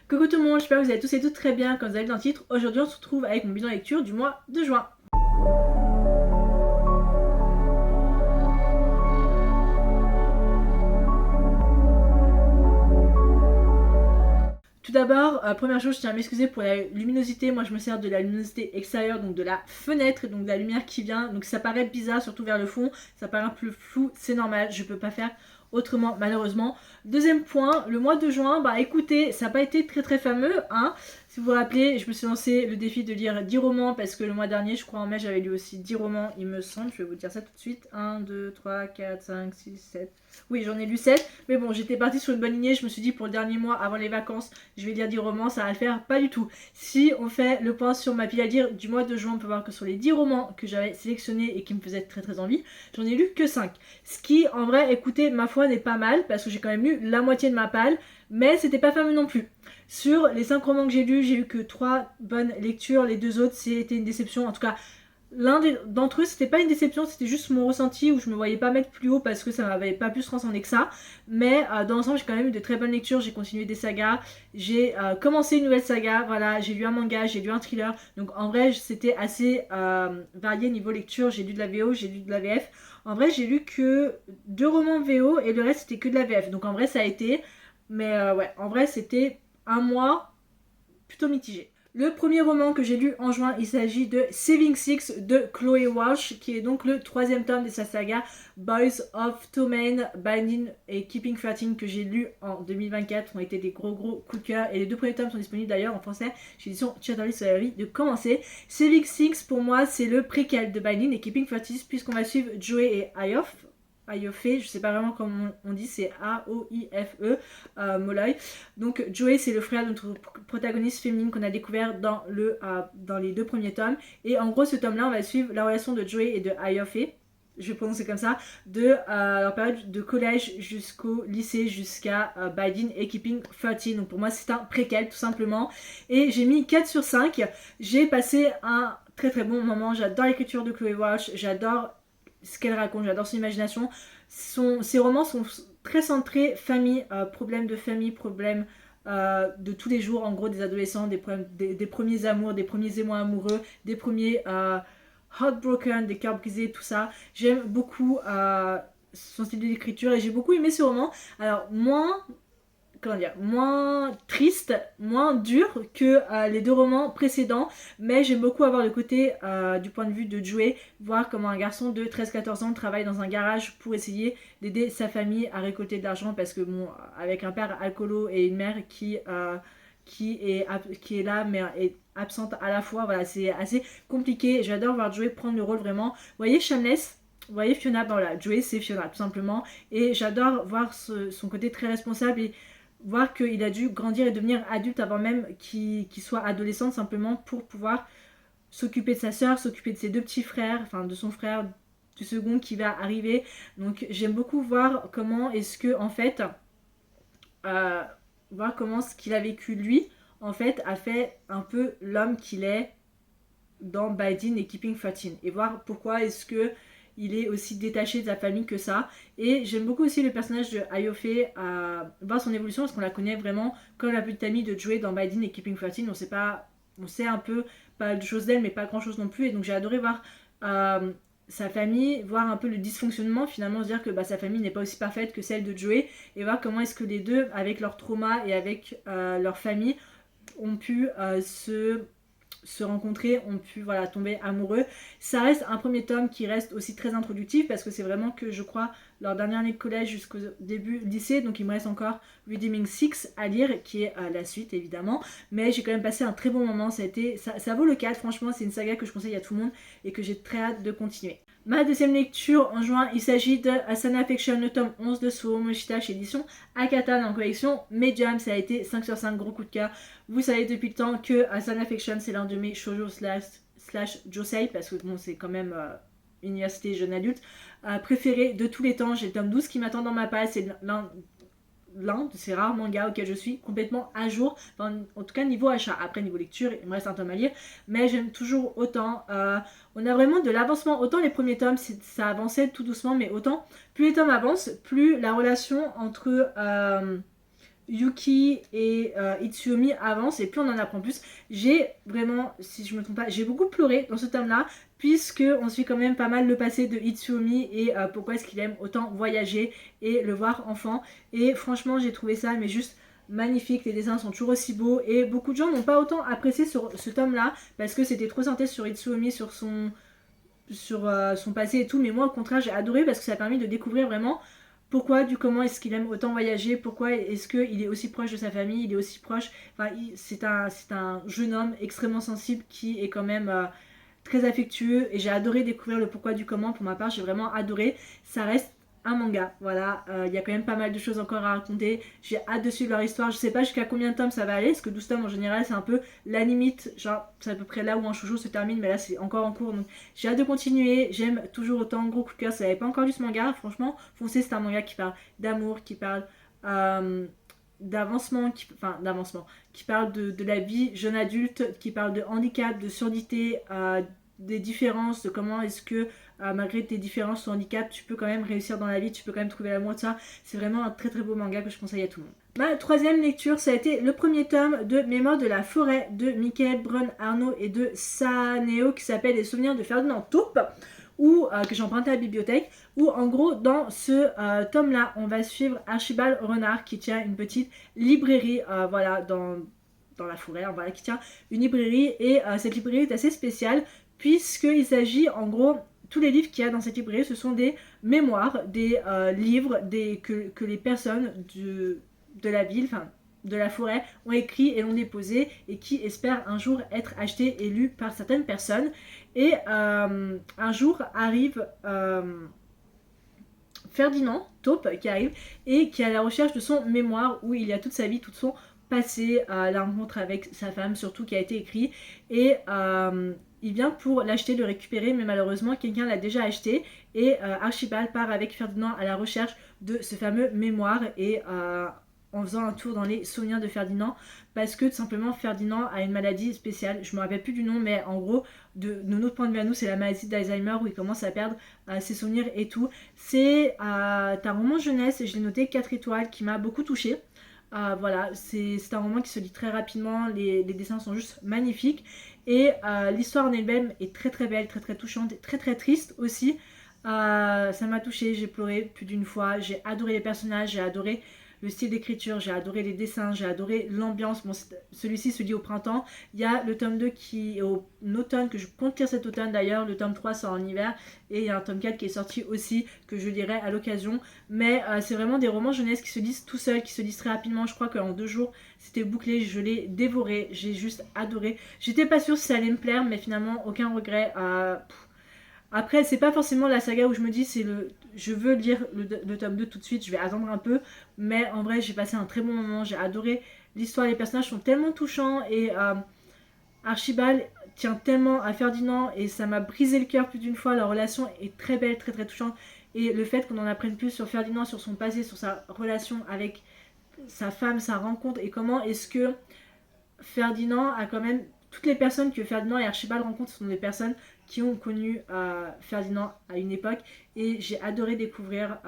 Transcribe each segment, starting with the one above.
Coucou tout le monde, j'espère que vous allez tous et toutes très bien comme vous avez vu dans le titre. Aujourd'hui on se retrouve avec mon bilan lecture du mois de juin. Tout d'abord, première chose, je tiens à m'excuser pour la luminosité. Moi je me sers de la luminosité extérieure, donc de la fenêtre, donc de la lumière qui vient. Donc ça paraît bizarre, surtout vers le fond, ça paraît un peu flou, c'est normal, je peux pas faire autrement malheureusement. Deuxième point, le mois de juin, bah écoutez, ça n'a pas été très fameux, hein. Si vous vous rappelez, je me suis lancé le défi de lire 10 romans parce que le mois dernier, je crois en mai, j'avais lu aussi 10 romans, il me semble. Je vais vous dire ça tout de suite. 1, 2, 3, 4, 5, 6, 7. Oui, j'en ai lu 7. Mais bon, j'étais partie sur une bonne lignée. Je me suis dit pour le dernier mois, avant les vacances, je vais lire 10 romans, ça va le faire. Pas du tout. Si on fait le point sur ma pile à lire du mois de juin, on peut voir que sur les 10 romans que j'avais sélectionnés et qui me faisaient très envie, j'en ai lu que 5. Ce qui, en vrai, écoutez, ma foi, n'est pas mal parce que j'ai quand même lu la moitié de ma palle. Mais c'était pas fameux non plus. Sur les 5 romans que j'ai lus, j'ai eu que 3 bonnes lectures. Les 2 autres, c'était une déception. En tout cas, l'un d'entre eux, c'était pas une déception, c'était juste mon ressenti où je me voyais pas mettre plus haut parce que ça m'avait pas plus transcender que ça. Mais dans l'ensemble, j'ai quand même eu de très bonnes lectures. J'ai continué des sagas. J'ai commencé une nouvelle saga. Voilà, j'ai lu un manga, j'ai lu un thriller. Donc en vrai, c'était assez varié niveau lecture. J'ai lu de la VO, j'ai lu de la VF. En vrai, j'ai lu que 2 romans VO et le reste, c'était que de la VF. Donc en vrai, ça a été... Mais ouais, en vrai, c'était un mois plutôt mitigé. Le premier roman que j'ai lu en juin, il s'agit de Saving Six de Chloé Walsh, qui est donc le 3e tome de sa saga Boys of Tommen, Binding et Keeping 13 que j'ai lu en 2024, ont été des gros coups de cœur. Et les 2 premiers tomes sont disponibles d'ailleurs en français chez l'édition Chatterley Librairie de commencer. Saving Six pour moi c'est le préquel de Binding et Keeping 13 puisqu'on va suivre Joey et Aoife, je sais pas vraiment comment on dit, c'est A-O-I-F-E, Molloy. Donc Joey, c'est le frère de notre protagoniste féminine qu'on a découvert dans les 2 premiers tomes. Et en gros, ce tome-là, on va suivre la relation de Joey et de Aoife, je vais prononcer comme ça, de leur période de collège jusqu'au lycée, jusqu'à Binding et Keeping 13. Donc pour moi, c'est un préquel, tout simplement. Et j'ai mis 4 sur 5. J'ai passé un très bon moment. J'adore l'écriture de Chloé Walsh, j'adore ce qu'elle raconte, j'adore son imagination. Ses romans sont très centrés famille, problèmes de famille, problèmes de tous les jours, en gros des adolescents, des premiers amours, des premiers émois amoureux, des premiers heartbroken, des cœurs brisés, tout ça. J'aime beaucoup son style d'écriture et j'ai beaucoup aimé ce roman. Alors moins triste, moins dur que les 2 romans précédents, mais j'aime beaucoup avoir le côté du point de vue de Joey, voir comment un garçon de 13-14 ans travaille dans un garage pour essayer d'aider sa famille à récolter de l'argent parce que bon, avec un père alcoolo et une mère qui est là mais est absente à la fois, voilà, c'est assez compliqué. J'adore voir Joey prendre le rôle vraiment. Vous voyez Shameless, vous voyez Fiona, ben voilà, Joey c'est Fiona tout simplement, et j'adore voir son côté très responsable et voir qu'il a dû grandir et devenir adulte avant même qu'il soit adolescent, simplement pour pouvoir s'occuper de sa soeur, s'occuper de ses 2 petits frères, enfin de son frère du second qui va arriver. Donc j'aime beaucoup voir comment est-ce que en fait voir comment ce qu'il a vécu lui en fait a fait un peu l'homme qu'il est dans Binding et Keeping 13 et voir pourquoi est-ce que il est aussi détaché de sa famille que ça. Et j'aime beaucoup aussi le personnage de Aoife, voir son évolution parce qu'on la connaît vraiment comme la petite amie de Joey dans Binding et Keeping 13. On sait un peu pas de choses d'elle mais pas grand chose non plus, et donc j'ai adoré voir sa famille, voir un peu le dysfonctionnement, finalement se dire que sa famille n'est pas aussi parfaite que celle de Joey, et voir comment est-ce que les deux, avec leur trauma et avec leur famille, ont pu se rencontrer, ont pu tomber amoureux. Ça reste un premier tome qui reste aussi très introductif parce que c'est vraiment que je crois leur dernière année de collège jusqu'au début lycée, donc il me reste encore Redeeming Six à lire qui est la suite évidemment, mais j'ai quand même passé un très bon moment. Ça vaut le 4, franchement c'est une saga que je conseille à tout le monde et que j'ai très hâte de continuer. Ma deuxième lecture en juin, il s'agit de Asana Affection, le tome 11 de Suo Moshita chez édition Akata en collection Medium. Ça a été 5 sur 5, gros coup de cœur. Vous savez depuis le temps que Asana Affection c'est l'un de mes shoujo slash josei, parce que bon c'est quand même université jeune adulte préféré de tous les temps. J'ai le tome 12 qui m'attend dans ma palle, c'est l'un de ces rares mangas auxquels je suis complètement à jour, enfin, en tout cas niveau achat. Après niveau lecture il me reste un tome à lire, mais j'aime toujours autant. On a vraiment de l'avancement, autant les premiers tomes ça avançait tout doucement, mais autant plus les tomes avancent, plus la relation entre Yuki et Itsuomi avancent et plus on en apprend plus. J'ai vraiment, si je me trompe pas, j'ai beaucoup pleuré dans ce tome-là, puisque on suit quand même pas mal le passé de Itsuomi et pourquoi est-ce qu'il aime autant voyager et le voir enfant. Et franchement, j'ai trouvé ça mais juste magnifique, les dessins sont toujours aussi beaux et beaucoup de gens n'ont pas autant apprécié sur ce tome-là parce que c'était trop centré sur Itsuomi, sur son passé et tout, mais moi au contraire j'ai adoré parce que ça a permis de découvrir vraiment pourquoi, comment est-ce qu'il aime autant voyager, pourquoi est-ce qu'il est aussi proche de sa famille, il est aussi proche, enfin c'est un jeune homme extrêmement sensible qui est quand même très affectueux et j'ai adoré découvrir le pourquoi du comment. Pour ma part j'ai vraiment adoré, ça reste un manga, voilà, il y a quand même pas mal de choses encore à raconter, j'ai hâte de suivre leur histoire, je sais pas jusqu'à combien de tomes ça va aller, parce que 12 tomes en général c'est un peu la limite, genre c'est à peu près là où un shoujo se termine, mais là c'est encore en cours, donc j'ai hâte de continuer, j'aime toujours autant, gros coup de cœur, si vous n'avez pas encore lu ce manga, franchement foncez, c'est un manga qui parle d'amour, qui parle d'avancement, qui parle de la vie jeune adulte, qui parle de handicap, de surdité, des différences, de comment est-ce que malgré tes différences ou handicaps, tu peux quand même réussir dans la vie, tu peux quand même trouver l'amour de ça. C'est vraiment un très très beau manga que je conseille à tout le monde. Ma troisième lecture, ça a été le premier tome de Mémoire de la forêt de Michael Brun Arnaud et de Saneo qui s'appelle Les souvenirs de Ferdinand Taupe, ou que j'ai emprunté à la bibliothèque, où en gros dans ce tome là on va suivre Archibald Renard qui tient une petite librairie voilà dans la forêt, voilà, qui tient une librairie et cette librairie est assez spéciale puisqu'il s'agit en gros, tous les livres qu'il y a dans cette librairie ce sont des mémoires, des livres que les personnes de la ville, enfin de la forêt ont écrit et l'ont déposé et qui espèrent un jour être achetés et lus par certaines personnes. Et un jour arrive Ferdinand Taupe qui arrive et qui est à la recherche de son mémoire où il y a toute sa vie, tout son passé, la rencontre avec sa femme surtout qui a été écrit et il vient pour l'acheter, le récupérer, mais malheureusement quelqu'un l'a déjà acheté et Archibald part avec Ferdinand à la recherche de ce fameux mémoire et en faisant un tour dans les souvenirs de Ferdinand parce que tout simplement Ferdinand a une maladie spéciale, je me rappelle plus du nom mais en gros de notre point de vue à nous c'est la maladie d'Alzheimer où il commence à perdre ses souvenirs et tout. C'est un roman jeunesse, je l'ai noté 4 étoiles qui m'a beaucoup touchée. Voilà, c'est un roman qui se lit très rapidement, les dessins sont juste magnifiques et l'histoire en elle-même est très très belle, très très touchante, et très très triste aussi. Ça m'a touchée, j'ai pleuré plus d'une fois, j'ai adoré les personnages, j'ai adoré le style d'écriture, j'ai adoré les dessins, j'ai adoré l'ambiance. Bon, celui-ci se lit au printemps. Il y a le tome 2 qui est au automne, que je compte lire cet automne d'ailleurs. Le tome 3 sort en hiver. Et il y a un tome 4 qui est sorti aussi, que je lirai à l'occasion. Mais c'est vraiment des romans jeunesse qui se lisent tout seuls, qui se lisent très rapidement. Je crois qu'en 2 jours, c'était bouclé. Je l'ai dévoré. J'ai juste adoré. J'étais pas sûre si ça allait me plaire, mais finalement, aucun regret. Après, c'est pas forcément la saga où je me dis je veux lire le tome 2 tout de suite, je vais attendre un peu. Mais en vrai, j'ai passé un très bon moment, j'ai adoré l'histoire, les personnages sont tellement touchants et Archibald tient tellement à Ferdinand et ça m'a brisé le cœur plus d'une fois. Leur relation est très belle, très très touchante. Et le fait qu'on en apprenne plus sur Ferdinand, sur son passé, sur sa relation avec sa femme, sa rencontre et comment est-ce que Ferdinand a quand même... Toutes les personnes que Ferdinand et Archibald rencontrent sont des personnes qui ont connu Ferdinand à une époque et j'ai adoré découvrir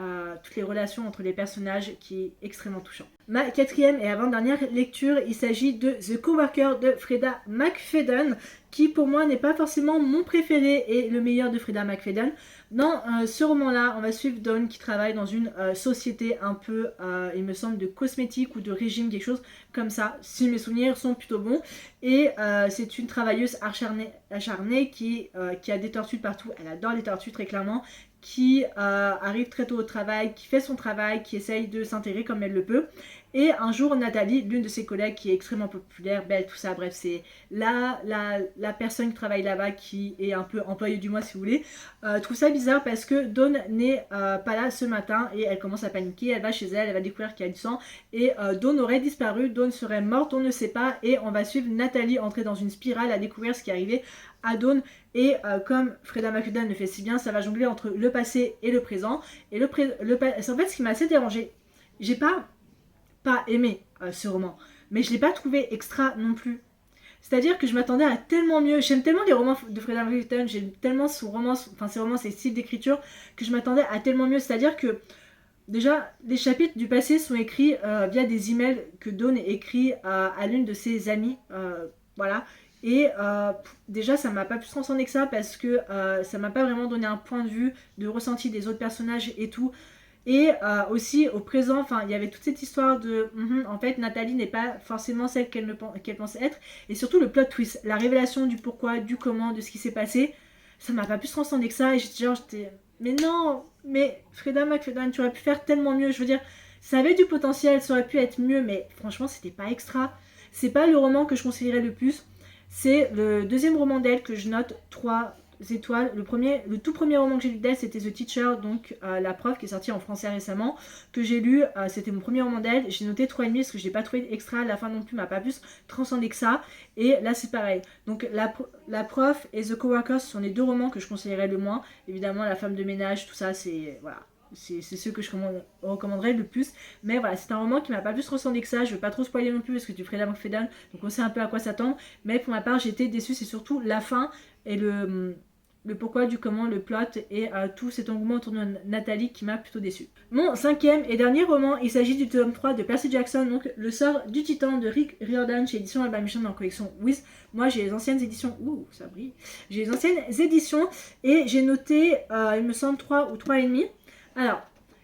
toutes les relations entre les personnages qui est extrêmement touchant. Ma quatrième et avant-dernière lecture, il s'agit de The Coworker de Freda McFadden qui pour moi n'est pas forcément mon préféré et le meilleur de Freda McFadden. Dans ce roman-là, on va suivre Dawn qui travaille dans une société un peu, il me semble, de cosmétiques ou de régime, quelque chose comme ça, si mes souvenirs sont plutôt bons. Et c'est une travailleuse acharnée qui a des tortues de partout, elle adore les tortues très clairement, qui arrive très tôt au travail, qui fait son travail, qui essaye de s'intégrer comme elle le peut. Et un jour, Nathalie, l'une de ses collègues qui est extrêmement populaire, belle, tout ça, bref, c'est la personne qui travaille là-bas, qui est un peu employée du mois si vous voulez, trouve ça bizarre parce que Dawn n'est pas là ce matin et elle commence à paniquer, elle va chez elle, elle va découvrir qu'il y a du sang et Dawn aurait disparu, Dawn serait morte, on ne sait pas et on va suivre Nathalie entrer dans une spirale à découvrir ce qui est arrivé à Dawn et comme Freda McFadden le fait si bien, ça va jongler entre le passé et le présent et en fait ce qui m'a assez dérangé, j'ai pas aimé ce roman, mais je l'ai pas trouvé extra non plus. C'est-à-dire que je m'attendais à tellement mieux. J'aime tellement les romans de Freda McFadden, j'aime tellement ses styles d'écriture que je m'attendais à tellement mieux. C'est-à-dire que déjà, les chapitres du passé sont écrits via des emails que Dawn écrit à l'une de ses amies. Voilà. Et déjà, ça m'a pas plus transcendé que ça parce que ça m'a pas vraiment donné un point de vue, de ressenti des autres personnages et tout. Et aussi au présent, enfin, il y avait toute cette histoire de, en fait, Nathalie n'est pas forcément celle qu'elle pense être. Et surtout le plot twist, la révélation du pourquoi, du comment, de ce qui s'est passé, ça m'a pas plus transcendé que ça. Et j'étais, mais non, mais Freda McFadden, tu aurais pu faire tellement mieux. Je veux dire, ça avait du potentiel, ça aurait pu être mieux, mais franchement, c'était pas extra. C'est pas le roman que je conseillerais le plus. C'est le deuxième roman d'elle que je note 3 étoiles. Le tout premier roman que j'ai lu d'elle, c'était The Teacher, donc la prof, qui est sortie en français récemment, que j'ai lu. C'était mon premier roman d'elle. J'ai noté 3,5 parce que je n'ai pas trouvé extra. La fin non plus m'a pas plus transcendé que ça. Et là, c'est pareil. Donc la prof et The Coworkers sont les 2 romans que je conseillerais le moins. Évidemment, La femme de ménage, tout ça, c'est voilà. C'est ceux que je recommanderais le plus. Mais voilà, c'est un roman qui m'a pas plus ressenti que ça. Je veux pas trop spoiler non plus parce que tu ferais la McFadden. Donc on sait un peu à quoi s'attendre. Mais pour ma part, j'ai été déçue. C'est surtout la fin et le pourquoi, du comment, le plot et tout cet engouement autour de Nathalie qui m'a plutôt déçue. Mon 5e et dernier roman, il s'agit du tome 3 de Percy Jackson, donc Le sort du titan de Rick Riordan chez Édition Albin Michel dans la collection Wiz. Moi j'ai les anciennes éditions, ouh ça brille, j'ai les anciennes éditions et j'ai noté, il me semble 3 ou 3,5. Alors,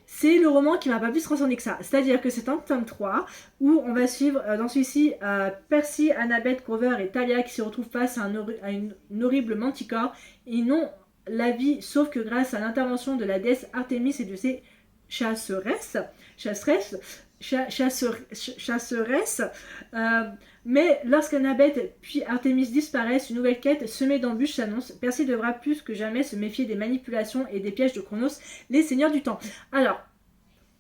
c'est le roman qui m'a pas plus transcendé que ça. C'est-à-dire que c'est un tome 3 où on va suivre dans celui-ci Percy, Annabeth, Grover et Talia qui se retrouvent face à une horrible manticore. Ils n'ont la vie sauf que grâce à l'intervention de la déesse Artémis et de ses chasseresses. Mais lorsqu'Annabeth puis Artémis disparaissent, une nouvelle quête semée d'embûches s'annonce. Percy devra plus que jamais se méfier des manipulations et des pièges de Chronos, les seigneurs du temps. Alors,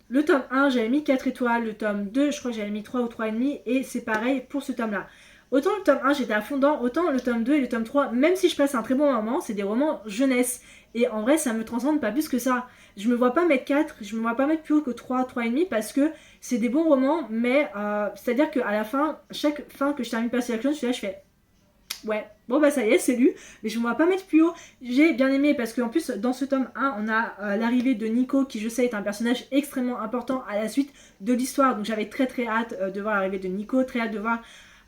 le tome 1, j'avais mis 4 étoiles, le tome 2, je crois que j'avais mis 3 ou 3,5, et c'est pareil pour ce tome-là. Autant le tome 1, j'étais à fond dedans, autant le tome 2 et le tome 3, même si je passe un très bon moment, c'est des romans jeunesse. Et en vrai, ça me transcende pas plus que ça. Je me vois pas mettre 4, je me vois pas mettre plus haut que 3, 3,5 parce que c'est des bons romans, mais c'est-à-dire qu'à la fin, chaque fin que je termine Percy Jackson, je fais ouais, bon bah ça y est, c'est lu, mais je me vois pas mettre plus haut. J'ai bien aimé parce qu'en plus, dans ce tome 1, on a l'arrivée de Nico, qui je sais est un personnage extrêmement important à la suite de l'histoire, donc j'avais très très hâte de voir l'arrivée de Nico, très hâte de voir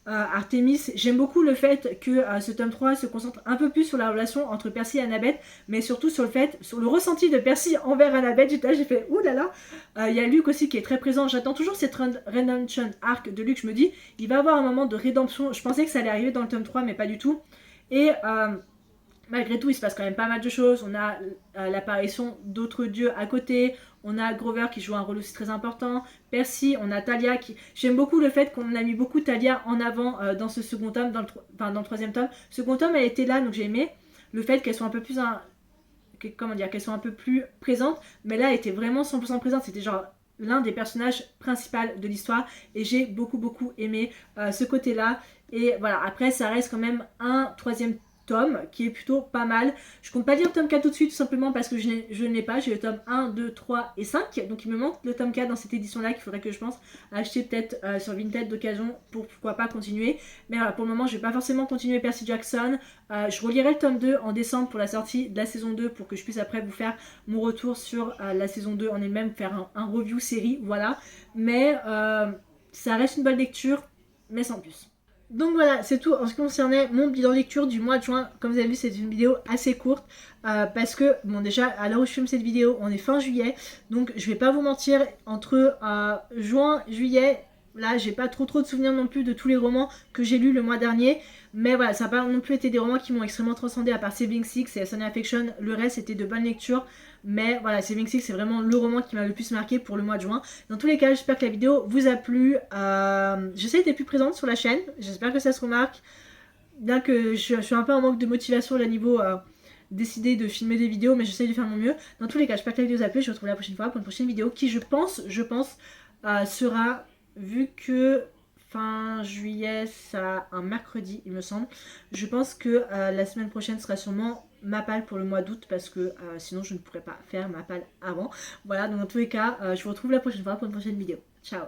Artemis. J'aime beaucoup le fait que ce tome 3 se concentre un peu plus sur la relation entre Percy et Annabeth, mais surtout sur le ressenti de Percy envers Annabeth. J'ai fait oulala. Il y a Luke aussi qui est très présent. J'attends toujours cette redemption arc de Luke. Je me dis, il va avoir un moment de rédemption. Je pensais que ça allait arriver dans le tome 3, mais pas du tout. Et malgré tout, il se passe quand même pas mal de choses. On a l'apparition d'autres dieux à côté. On a Grover qui joue un rôle aussi très important. Percy, on a Talia qui... J'aime beaucoup le fait qu'on a mis beaucoup Talia en avant dans ce second tome, dans le troisième tome. Second tome, elle était là, donc j'ai aimé le fait qu'elle soit un peu plus... qu'elle soit un peu plus présente. Mais là, elle était vraiment 100% présente. C'était genre l'un des personnages principaux de l'histoire. Et j'ai beaucoup aimé ce côté-là. Et voilà, après, ça reste quand même un troisième tome qui est plutôt pas mal. Je compte pas lire le tome 4 tout de suite, tout simplement parce que je ne l'ai pas. J'ai le tome 1, 2, 3 et 5. Donc il me manque le tome 4 dans cette édition-là qu'il faudrait que je pense acheter peut-être sur Vinted d'occasion pour pourquoi pas continuer. Mais voilà, pour le moment, je vais pas forcément continuer Percy Jackson. Je relirai le tome 2 en décembre pour la sortie de la saison 2 pour que je puisse après vous faire mon retour sur la saison 2 en elle-même, faire un review série, voilà. Mais ça reste une bonne lecture, mais sans plus. Donc voilà, c'est tout en ce qui concernait mon bilan lecture du mois de juin. Comme vous avez vu, c'est une vidéo assez courte parce que, bon déjà, à l'heure où je filme cette vidéo, on est fin juillet. Donc je vais pas vous mentir, entre juin, juillet, là j'ai pas trop de souvenirs non plus de tous les romans que j'ai lus le mois dernier. Mais voilà, ça n'a pas non plus été des romans qui m'ont extrêmement transcendé, à part Sibling Six et Sunny Affection. Le reste c'était de bonnes lectures. Mais voilà, Sibling Six c'est vraiment le roman qui m'a le plus marqué pour le mois de juin. Dans tous les cas, j'espère que la vidéo vous a plu. J'essaie d'être plus présente sur la chaîne. J'espère que ça se remarque. Bien que je suis un peu en manque de motivation à niveau décider de filmer des vidéos, mais j'essaie de faire mon mieux. Dans tous les cas, j'espère que la vidéo vous a plu. Je vous retrouve la prochaine fois pour une prochaine vidéo qui, je pense, sera, vu que fin juillet, ça un mercredi, il me semble. Je pense que la semaine prochaine sera sûrement ma palle pour le mois d'août parce que sinon je ne pourrais pas faire ma palle avant. Voilà, donc dans tous les cas, je vous retrouve la prochaine fois pour une prochaine vidéo. Ciao!